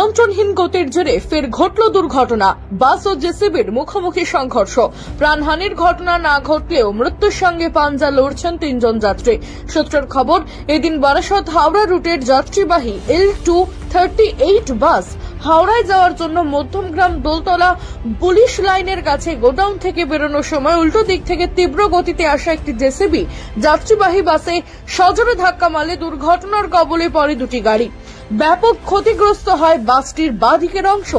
নিয়ন্ত্রণহীন গতির জেরে ফের ঘটল দুর্ঘটনা। বাস ও জেসিবির মুখোমুখি সংঘর্ষ। প্রাণহানির ঘটনা না ঘটলেও মৃত্যুর সঙ্গে পাঞ্জা লড়ছেন 3 জন যাত্রী। সূত্রের খবর, এদিন বারাসত হাওড়া রুটের যাত্রীবাহী L238 বাস হাওড়ায় যাওয়ার জন্য মধ্যমগ্রাম দোলতলা পুলিশ লাইনের কাছে গোডাউন থেকে বেরোনোর সময় উল্টো দিক থেকে তীব্র গতিতে আসা একটি জেসিবি যাত্রীবাহী বাসে সজোরে ধাক্কা মারলে দুর্ঘটনার কবলে পড়ে দুটি গাড়ি। ব্যাপক ক্ষতিগ্রস্ত হয় বাসটির বাঁ দিকের অংশ।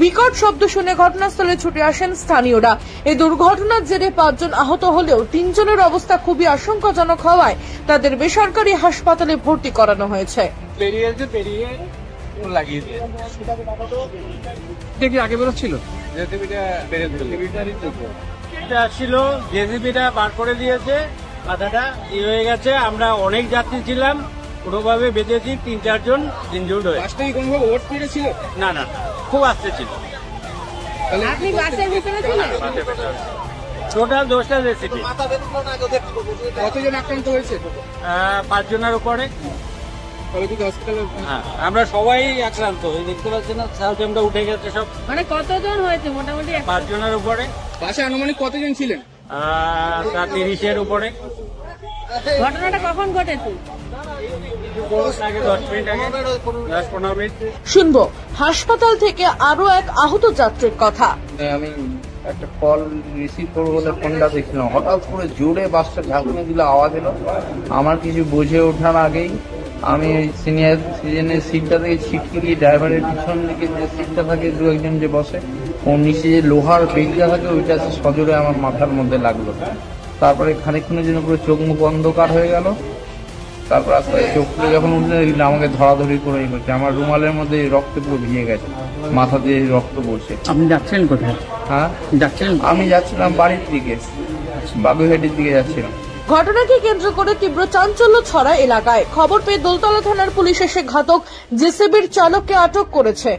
বিকট শব্দ শুনে ঘটনাস্থলে ছুটে আসেন স্থানীয়রা। এই দুর্ঘটনার জেরে 5 জন আহত হলেও 3 জনের অবস্থা খুবই আশঙ্কাজনক হওয়ায় তাদের বেসরকারি হাসপাতালে ভর্তি করানো হয়েছে। আগে বেরোচ্ছিল জেসিবিটা বার করে দিয়েছে, মাথাটা হয়ে গেছে। আমরা অনেক যাত্রী ছিলাম, কোনোভাবে বেঁচেছি 3-4 জন ইনজুর্ড হয়ে। কোনোভাবে ওভার স্পিডে ছিল? না, খুব আস্তে ছিল। আপনি বাসের ভিতরে ছিলেন? টোটাল 10টা জেসিবি। কতজন আক্রান্ত হয়েছে? 5 জনের উপরে। আমরা সবাই আক্রান্ত, দেখতে পাচ্ছেন না, সার্জনটা উঠে গেছে সব। মানে কতজন হয়েছে মোটামুটি? 5 জনের উপরে। বাসে আনুমানিক কতজন ছিলেন? 30-এর উপরে। ঘটনাটা কখন ঘটেছে? 10 মিনিট আগে, 10-15 মিনিট। শুনবো হাসপাতাল থেকে আরো এক আহত যাত্রীর কথা। আমি একটা কল রিসিভ করবো বলে ফোনটা দেখছিলাম, হঠাৎ করে জোরে বাসটা ঝাঁকুনি দিলে আওয়াজ এলো। আমার কিছু বুঝে ওঠার আগেই আমি সিনিয়র সিজনের সিটটা থেকে ছিটকে গিয়ে ড্রাইভারের পিছন দিকে যে সিটটা থাকে, 2-1 জন যে বসে, ওর নিচে যে লোহার বেগটা থাকে ওইটা সজোরে আমার মাথার মধ্যে লাগলো। তারপরে খানিকক্ষণের জন্য পুরো চোখ মুখ অন্ধকার হয়ে গেল। তারপর আস্তে চোখ খুলে যখন উঠলে আমাকে ধরাধরি করে করছে। আমার রুমালের মধ্যে রক্ত পুরো ভিজে গেছে, মাথা দিয়ে রক্ত পড়ছে। আপনি যাচ্ছিলেন কোথায়? হ্যাঁ, যাচ্ছিলেন? আমি যাচ্ছিলাম বাড়ির দিকে, বাগুইহাটির দিকে যাচ্ছিলাম। ঘটনাকে কেন্দ্র করে তীব্র চাঞ্চল্য ছড়ায় এলাকায়। খবর পেয়ে দোলতলা থানার পুলিশ এসে ঘাতক জেসিবির চালককে আটক করেছে।